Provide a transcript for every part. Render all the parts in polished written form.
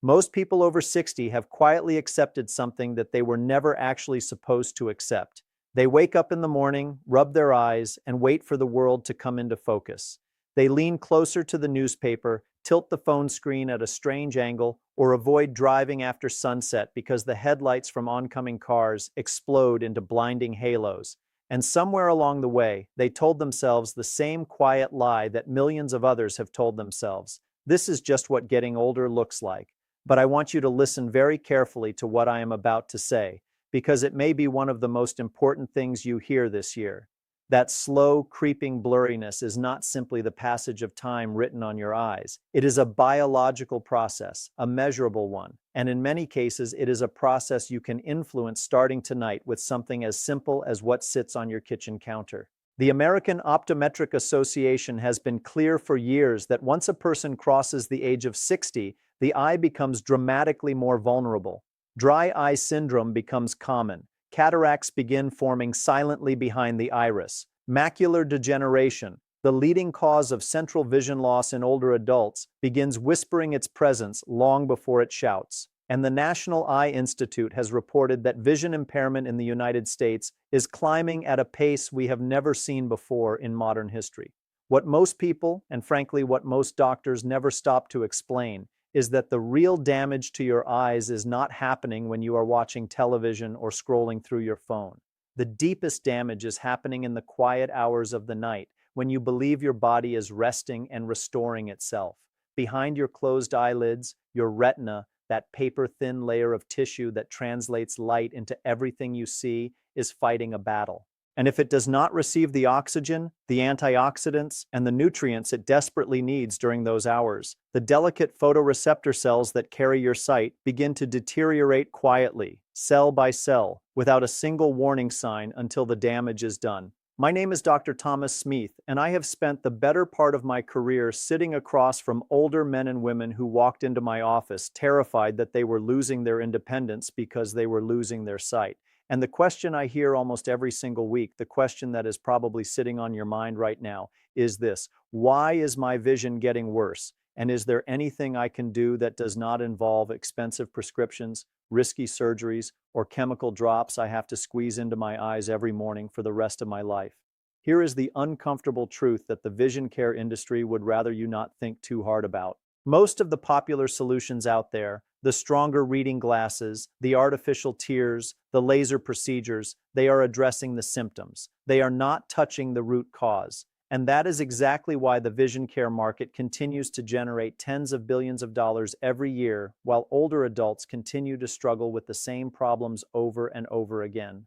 Most people over 60 have quietly accepted something that they were never actually supposed to accept. They wake up in the morning, rub their eyes, and wait for the world to come into focus. They lean closer to the newspaper, tilt the phone screen at a strange angle, or avoid driving after sunset because the headlights from oncoming cars explode into blinding halos. And somewhere along the way, they told themselves the same quiet lie that millions of others have told themselves. This is just what getting older looks like. But I want you to listen very carefully to what I am about to say, because it may be one of the most important things you hear this year. That slow, creeping blurriness is not simply the passage of time written on your eyes. It is a biological process, a measurable one, and in many cases, it is a process you can influence starting tonight with something as simple as what sits on your kitchen counter. The American Optometric Association has been clear for years that once a person crosses the age of 60, the eye becomes dramatically more vulnerable. Dry eye syndrome becomes common. Cataracts begin forming silently behind the iris. Macular degeneration, the leading cause of central vision loss in older adults, begins whispering its presence long before it shouts. And the National Eye Institute has reported that vision impairment in the United States is climbing at a pace we have never seen before in modern history. What most people, and frankly what most doctors never stop to explain, is that the real damage to your eyes is not happening when you are watching television or scrolling through your phone. The deepest damage is happening in the quiet hours of the night, when you believe your body is resting and restoring itself. Behind your closed eyelids, your retina, that paper-thin layer of tissue that translates light into everything you see, is fighting a battle. And if it does not receive the oxygen, the antioxidants, and the nutrients it desperately needs during those hours, the delicate photoreceptor cells that carry your sight begin to deteriorate quietly, cell by cell, without a single warning sign until the damage is done. My name is Dr. Thomas Smith, and I have spent the better part of my career sitting across from older men and women who walked into my office terrified that they were losing their independence because they were losing their sight. And the question I hear almost every single week, the question that is probably sitting on your mind right now, is this: why is my vision getting worse? And is there anything I can do that does not involve expensive prescriptions, risky surgeries, or chemical drops I have to squeeze into my eyes every morning for the rest of my life? Here is the uncomfortable truth that the vision care industry would rather you not think too hard about. Most of the popular solutions out there, the stronger reading glasses, the artificial tears, the laser procedures, they are addressing the symptoms. They are not touching the root cause. And that is exactly why the vision care market continues to generate tens of billions of dollars every year, while older adults continue to struggle with the same problems over and over again.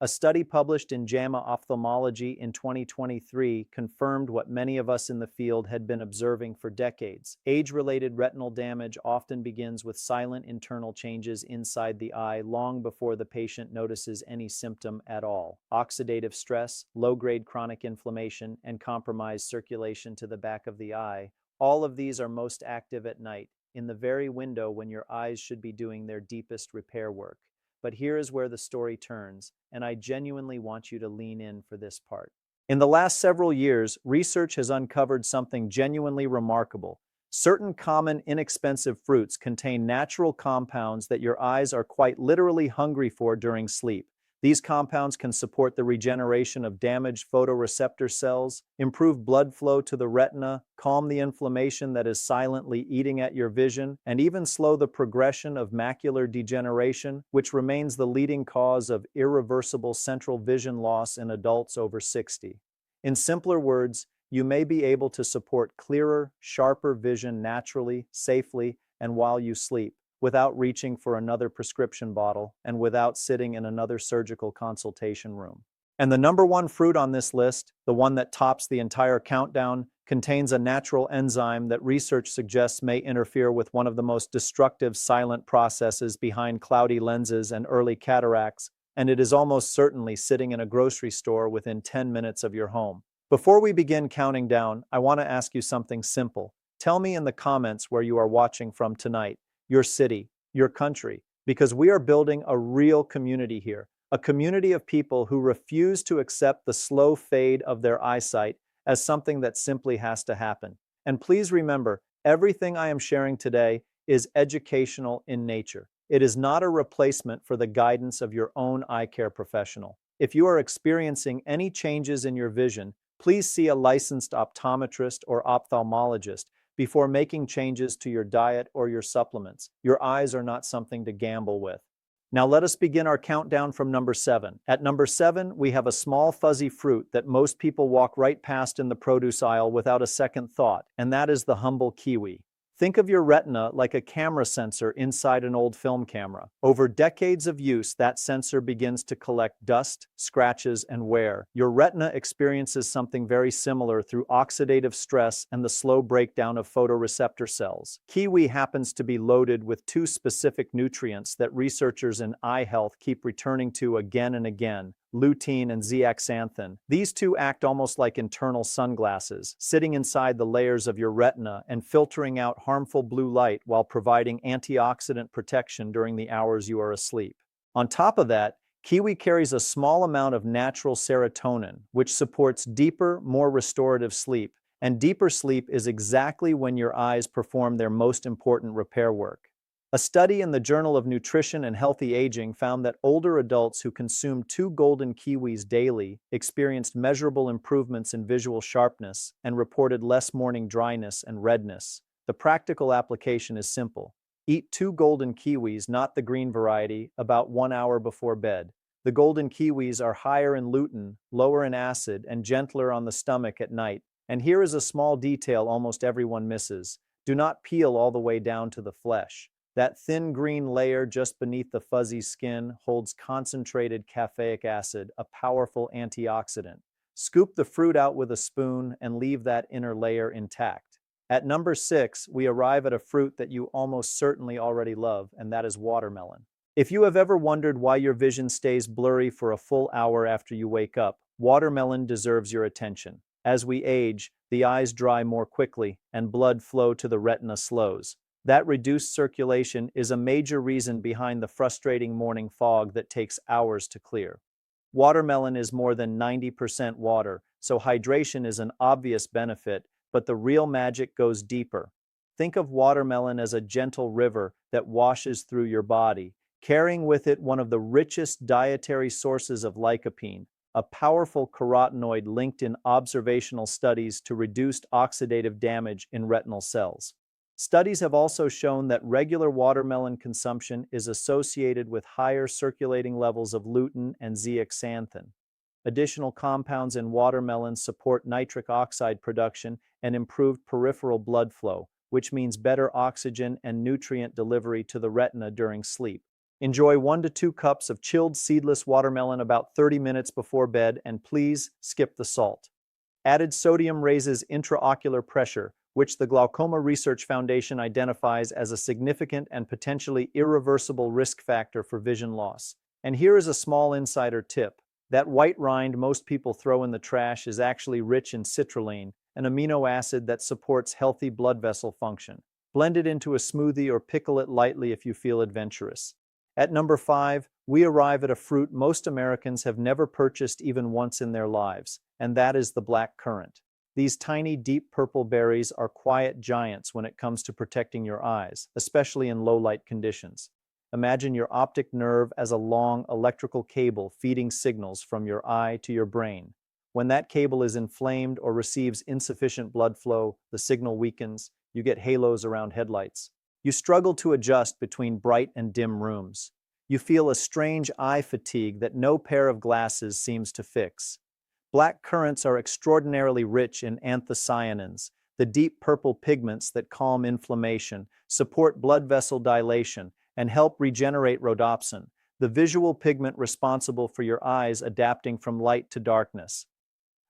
A study published in JAMA Ophthalmology in 2023 confirmed what many of us in the field had been observing for decades. Age-related retinal damage often begins with silent internal changes inside the eye long before the patient notices any symptom at all. Oxidative stress, low-grade chronic inflammation, and compromised circulation to the back of the eye, all of these are most active at night, in the very window when your eyes should be doing their deepest repair work. But here is where the story turns, and I genuinely want you to lean in for this part. In the last several years, research has uncovered something genuinely remarkable. Certain common, inexpensive fruits contain natural compounds that your eyes are quite literally hungry for during sleep. These compounds can support the regeneration of damaged photoreceptor cells, improve blood flow to the retina, calm the inflammation that is silently eating at your vision, and even slow the progression of macular degeneration, which remains the leading cause of irreversible central vision loss in adults over 60. In simpler words, you may be able to support clearer, sharper vision naturally, safely, and while you sleep, without reaching for another prescription bottle and without sitting in another surgical consultation room. And the number one fruit on this list, the one that tops the entire countdown, contains a natural enzyme that research suggests may interfere with one of the most destructive silent processes behind cloudy lenses and early cataracts, and it is almost certainly sitting in a grocery store within 10 minutes of your home. Before we begin counting down, I want to ask you something simple. Tell me in the comments where you are watching from tonight, your city, your country, because we are building a real community here, a community of people who refuse to accept the slow fade of their eyesight as something that simply has to happen. And please remember, everything I am sharing today is educational in nature. It is not a replacement for the guidance of your own eye care professional. If you are experiencing any changes in your vision, please see a licensed optometrist or ophthalmologist before making changes to your diet or your supplements. Your eyes are not something to gamble with. Now let us begin our countdown from number 7. At number 7, we have a small fuzzy fruit that most people walk right past in the produce aisle without a second thought, and that is the humble kiwi. Think of your retina like a camera sensor inside an old film camera. Over decades of use, that sensor begins to collect dust, scratches, and wear. Your retina experiences something very similar through oxidative stress and the slow breakdown of photoreceptor cells. Kiwi happens to be loaded with two specific nutrients that researchers in eye health keep returning to again and again: lutein and zeaxanthin. These two act almost like internal sunglasses, sitting inside the layers of your retina and filtering out harmful blue light while providing antioxidant protection during the hours you are asleep. On top of that, kiwi carries a small amount of natural serotonin, which supports deeper, more restorative sleep. And deeper sleep is exactly when your eyes perform their most important repair work. A study in the Journal of Nutrition and Healthy Aging found that older adults who consumed 2 golden kiwis daily experienced measurable improvements in visual sharpness and reported less morning dryness and redness. The practical application is simple. Eat 2 golden kiwis, not the green variety, about 1 hour before bed. The golden kiwis are higher in lutein, lower in acid, and gentler on the stomach at night. And here is a small detail almost everyone misses. Do not peel all the way down to the flesh. That thin green layer just beneath the fuzzy skin holds concentrated caffeic acid, a powerful antioxidant. Scoop the fruit out with a spoon and leave that inner layer intact. At number 6, we arrive at a fruit that you almost certainly already love, and that is watermelon. If you have ever wondered why your vision stays blurry for a full hour after you wake up, watermelon deserves your attention. As we age, the eyes dry more quickly and blood flow to the retina slows. That reduced circulation is a major reason behind the frustrating morning fog that takes hours to clear. Watermelon is more than 90% water, so hydration is an obvious benefit, but the real magic goes deeper. Think of watermelon as a gentle river that washes through your body, carrying with it one of the richest dietary sources of lycopene, a powerful carotenoid linked in observational studies to reduced oxidative damage in retinal cells. Studies have also shown that regular watermelon consumption is associated with higher circulating levels of lutein and zeaxanthin. Additional compounds in watermelon support nitric oxide production and improved peripheral blood flow, which means better oxygen and nutrient delivery to the retina during sleep. Enjoy 1 to 2 cups of chilled seedless watermelon about 30 minutes before bed, and please skip the salt. Added sodium raises intraocular pressure, which the Glaucoma Research Foundation identifies as a significant and potentially irreversible risk factor for vision loss. And here is a small insider tip. That white rind most people throw in the trash is actually rich in citrulline, an amino acid that supports healthy blood vessel function. Blend it into a smoothie or pickle it lightly if you feel adventurous. At number 5, we arrive at a fruit most Americans have never purchased even once in their lives, and that is the black currant. These tiny, deep purple berries are quiet giants when it comes to protecting your eyes, especially in low-light conditions. Imagine your optic nerve as a long electrical cable feeding signals from your eye to your brain. When that cable is inflamed or receives insufficient blood flow, the signal weakens, you get halos around headlights. You struggle to adjust between bright and dim rooms. You feel a strange eye fatigue that no pair of glasses seems to fix. Black currants are extraordinarily rich in anthocyanins, the deep purple pigments that calm inflammation, support blood vessel dilation, and help regenerate rhodopsin, the visual pigment responsible for your eyes adapting from light to darkness.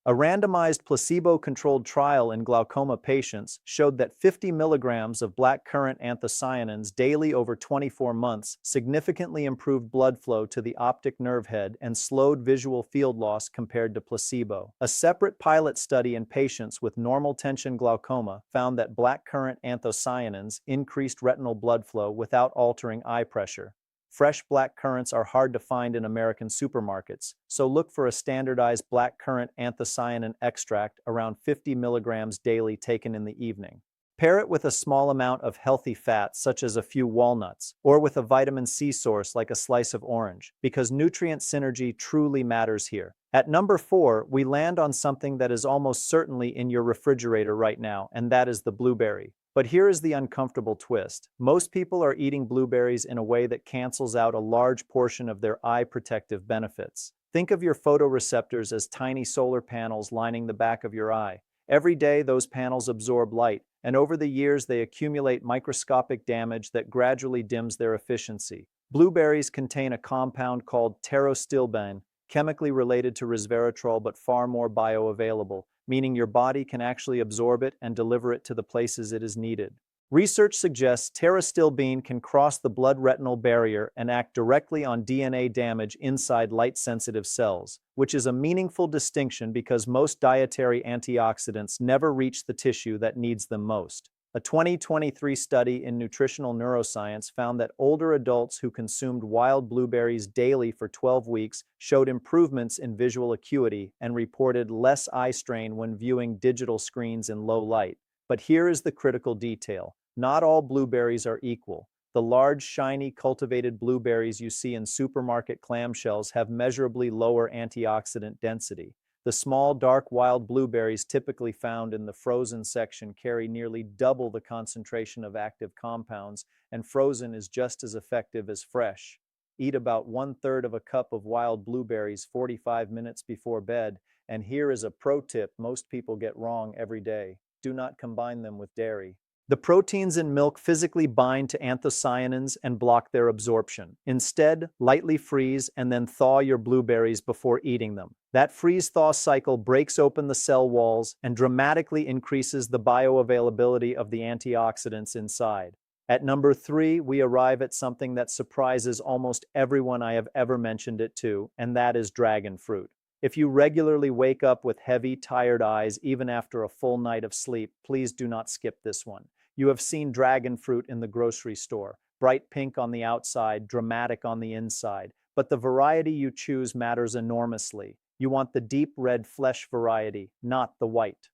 A randomized placebo-controlled trial in glaucoma patients showed that 50 milligrams of blackcurrant anthocyanins daily over 24 months significantly improved blood flow to the optic nerve head and slowed visual field loss compared to placebo. A separate pilot study in patients with normal tension glaucoma found that blackcurrant anthocyanins increased retinal blood flow without altering eye pressure. Fresh black currants are hard to find in American supermarkets, so look for a standardized blackcurrant anthocyanin extract around 50 milligrams daily taken in the evening. Pair it with a small amount of healthy fats, such as a few walnuts, or with a vitamin C source like a slice of orange, because nutrient synergy truly matters here. At number 4, we land on something that is almost certainly in your refrigerator right now, and that is the blueberry. But here is the uncomfortable twist. Most people are eating blueberries in a way that cancels out a large portion of their eye protective benefits. Think of your photoreceptors as tiny solar panels lining the back of your eye. Every day, those panels absorb light, and over the years, they accumulate microscopic damage that gradually dims their efficiency. Blueberries contain a compound called pterostilbene, chemically related to resveratrol but far more bioavailable, meaning your body can actually absorb it and deliver it to the places it is needed. Research suggests pterostilbene can cross the blood-retinal barrier and act directly on DNA damage inside light-sensitive cells, which is a meaningful distinction because most dietary antioxidants never reach the tissue that needs them most. A 2023 study in Nutritional Neuroscience found that older adults who consumed wild blueberries daily for 12 weeks showed improvements in visual acuity and reported less eye strain when viewing digital screens in low light. But here is the critical detail. Not all blueberries are equal. The large, shiny, cultivated blueberries you see in supermarket clamshells have measurably lower antioxidant density. The small, dark, wild blueberries typically found in the frozen section carry nearly double the concentration of active compounds, and frozen is just as effective as fresh. Eat about 1/3 of a cup of wild blueberries 45 minutes before bed, and here is a pro tip most people get wrong every day. Do not combine them with dairy. The proteins in milk physically bind to anthocyanins and block their absorption. Instead, lightly freeze and then thaw your blueberries before eating them. That freeze-thaw cycle breaks open the cell walls and dramatically increases the bioavailability of the antioxidants inside. At number 3, we arrive at something that surprises almost everyone I have ever mentioned it to, and that is dragon fruit. If you regularly wake up with heavy, tired eyes even after a full night of sleep, please do not skip this one. You have seen dragon fruit in the grocery store, bright pink on the outside, dramatic on the inside, but the variety you choose matters enormously. You want the deep red flesh variety, not the white.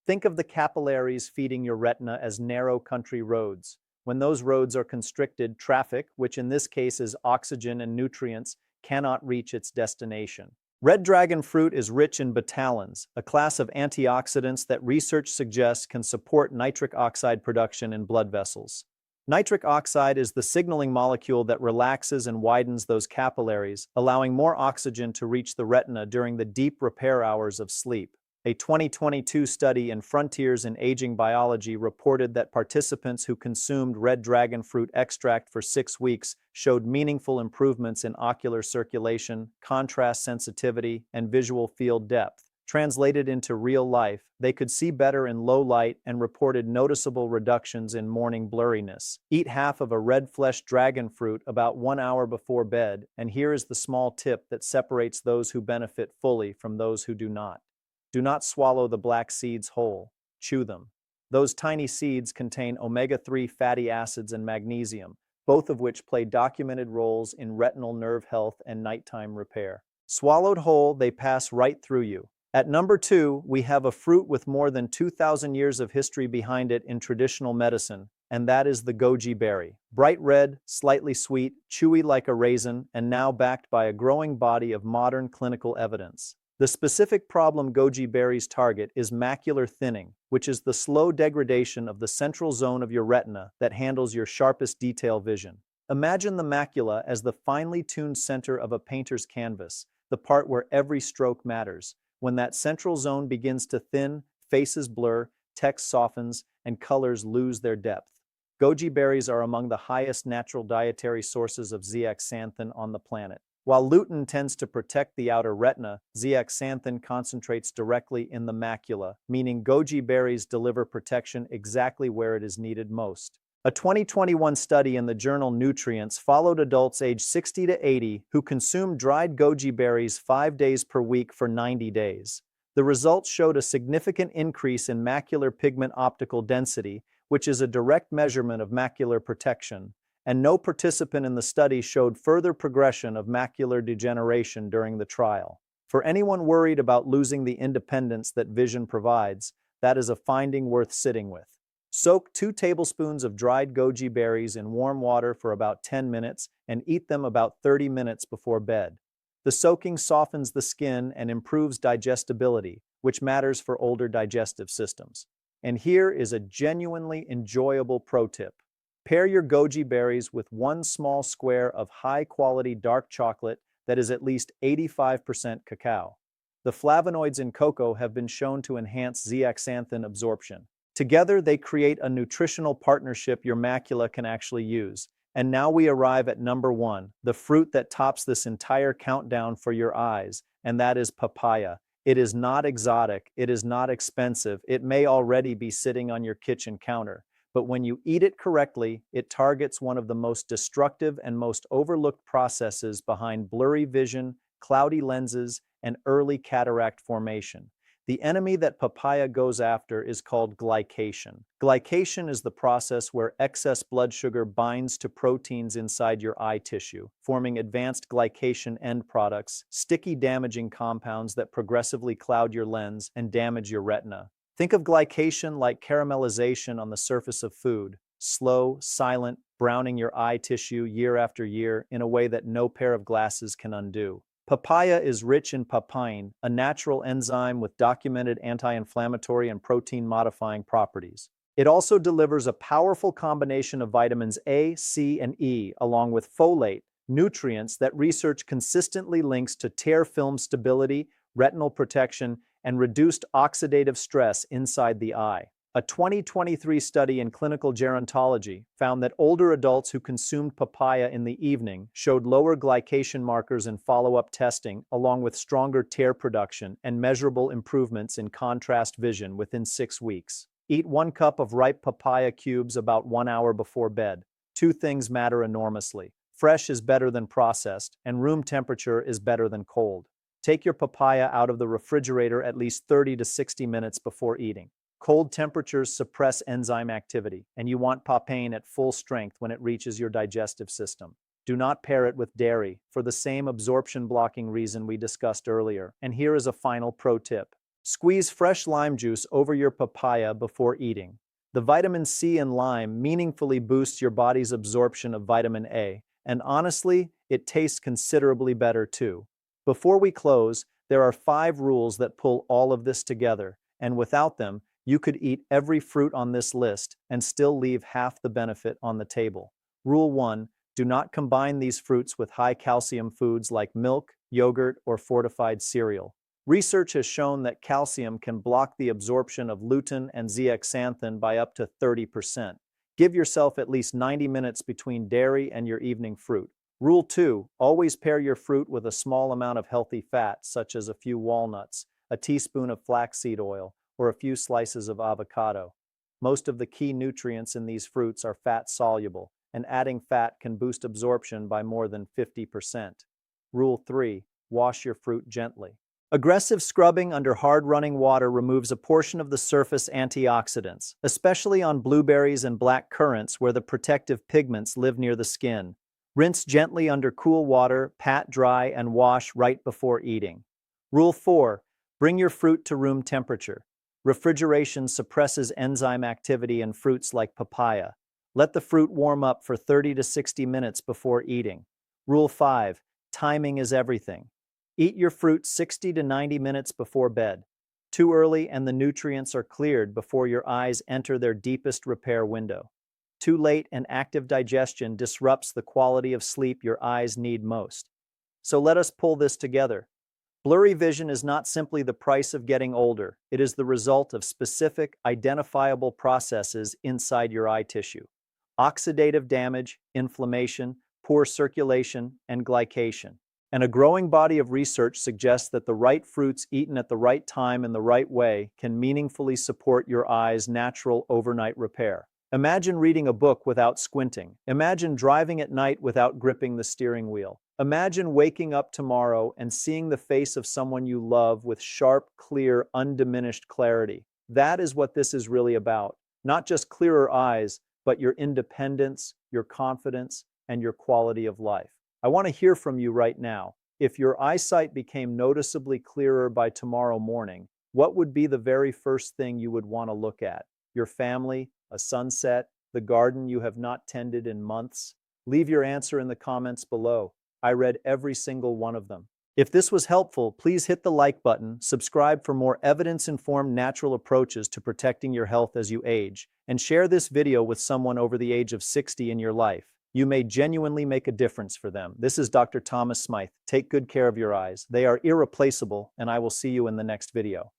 Think of the capillaries feeding your retina as narrow country roads. When those roads are constricted, traffic, which in this case is oxygen and nutrients, cannot reach its destination. Red dragon fruit is rich in betalains, a class of antioxidants that research suggests can support nitric oxide production in blood vessels. Nitric oxide is the signaling molecule that relaxes and widens those capillaries, allowing more oxygen to reach the retina during the deep repair hours of sleep. A 2022 study in Frontiers in Aging Biology reported that participants who consumed red dragon fruit extract for 6 weeks showed meaningful improvements in ocular circulation, contrast sensitivity, and visual field depth. Translated into real life, they could see better in low light and reported noticeable reductions in morning blurriness. Eat half of a red-fleshed dragon fruit about 1 hour before bed, and here is the small tip that separates those who benefit fully from those who do not. Do not swallow the black seeds whole. Chew them. Those tiny seeds contain omega-3 fatty acids and magnesium, both of which play documented roles in retinal nerve health and nighttime repair. Swallowed whole, they pass right through you. At number 2, we have a fruit with more than 2,000 years of history behind it in traditional medicine, and that is the goji berry. Bright red, slightly sweet, chewy like a raisin, and now backed by a growing body of modern clinical evidence. The specific problem goji berries target is macular thinning, which is the slow degradation of the central zone of your retina that handles your sharpest detail vision. Imagine the macula as the finely tuned center of a painter's canvas, the part where every stroke matters. When that central zone begins to thin, faces blur, text softens, and colors lose their depth. Goji berries are among the highest natural dietary sources of zeaxanthin on the planet. While lutein tends to protect the outer retina, zeaxanthin concentrates directly in the macula, meaning goji berries deliver protection exactly where it is needed most. A 2021 study in the journal Nutrients followed adults aged 60 to 80 who consumed dried goji berries 5 days per week for 90 days. The results showed a significant increase in macular pigment optical density, which is a direct measurement of macular protection, and no participant in the study showed further progression of macular degeneration during the trial. For anyone worried about losing the independence that vision provides, that is a finding worth sitting with. Soak 2 tablespoons of dried goji berries in warm water for about 10 minutes and eat them about 30 minutes before bed. The soaking softens the skin and improves digestibility, which matters for older digestive systems. And here is a genuinely enjoyable pro tip. Pair your goji berries with one small square of high-quality dark chocolate that is at least 85% cacao. The flavonoids in cocoa have been shown to enhance zeaxanthin absorption. Together, they create a nutritional partnership your macula can actually use. And now we arrive at number 1, the fruit that tops this entire countdown for your eyes, and that is papaya. It is not exotic, it is not expensive, it may already be sitting on your kitchen counter. But when you eat it correctly, it targets one of the most destructive and most overlooked processes behind blurry vision, cloudy lenses, and early cataract formation. The enemy that papaya goes after is called glycation. Glycation is the process where excess blood sugar binds to proteins inside your eye tissue, forming advanced glycation end products, sticky damaging compounds that progressively cloud your lens and damage your retina. Think of glycation like caramelization on the surface of food, slow, silent, browning your eye tissue year after year in a way that no pair of glasses can undo. Papaya is rich in papain, a natural enzyme with documented anti-inflammatory and protein-modifying properties. It also delivers a powerful combination of vitamins A, C, and E, along with folate, nutrients that research consistently links to tear film stability, retinal protection, and reduced oxidative stress inside the eye. A 2023 study in clinical gerontology found that older adults who consumed papaya in the evening showed lower glycation markers in follow-up testing, along with stronger tear production and measurable improvements in contrast vision within 6 weeks. Eat 1 cup of ripe papaya cubes about 1 hour before bed. 2 things matter enormously. Fresh is better than processed, and room temperature is better than cold. Take your papaya out of the refrigerator at least 30 to 60 minutes before eating. Cold temperatures suppress enzyme activity, and you want papain at full strength when it reaches your digestive system. Do not pair it with dairy, for the same absorption-blocking reason we discussed earlier. And here is a final pro tip. Squeeze fresh lime juice over your papaya before eating. The vitamin C in lime meaningfully boosts your body's absorption of vitamin A, and honestly, it tastes considerably better too. Before we close, there are 5 rules that pull all of this together, and without them, you could eat every fruit on this list and still leave half the benefit on the table. Rule 1, do not combine these fruits with high-calcium foods like milk, yogurt, or fortified cereal. Research has shown that calcium can block the absorption of lutein and zeaxanthin by up to 30%. Give yourself at least 90 minutes between dairy and your evening fruit. Rule 2, always pair your fruit with a small amount of healthy fat, such as a few walnuts, a teaspoon of flaxseed oil, or a few slices of avocado. Most of the key nutrients in these fruits are fat-soluble, and adding fat can boost absorption by more than 50%. Rule 3, wash your fruit gently. Aggressive scrubbing under hard-running water removes a portion of the surface antioxidants, especially on blueberries and black currants where the protective pigments live near the skin. Rinse gently under cool water, pat dry, and wash right before eating. Rule 4, bring your fruit to room temperature. Refrigeration suppresses enzyme activity in fruits like papaya. Let the fruit warm up for 30 to 60 minutes before eating. Rule 5, timing is everything. Eat your fruit 60 to 90 minutes before bed. Too early and the nutrients are cleared before your eyes enter their deepest repair window. Too late and active digestion disrupts the quality of sleep your eyes need most. So let us pull this together. Blurry vision is not simply the price of getting older, it is the result of specific, identifiable processes inside your eye tissue. Oxidative damage, inflammation, poor circulation, and glycation. And a growing body of research suggests that the right fruits eaten at the right time in the right way can meaningfully support your eye's natural overnight repair. Imagine reading a book without squinting. Imagine driving at night without gripping the steering wheel. Imagine waking up tomorrow and seeing the face of someone you love with sharp, clear, undiminished clarity. That is what this is really about. Not just clearer eyes, but your independence, your confidence, and your quality of life. I want to hear from you right now. If your eyesight became noticeably clearer by tomorrow morning, what would be the very first thing you would want to look at? Your family, A sunset? The garden you have not tended in months? Leave your answer in the comments below. I read every single one of them. If this was helpful, please hit the like button, subscribe for more evidence-informed natural approaches to protecting your health as you age, and share this video with someone over the age of 60 in your life. You may genuinely make a difference for them. This is Dr. Thomas Smythe. Take good care of your eyes. They are irreplaceable, and I will see you in the next video.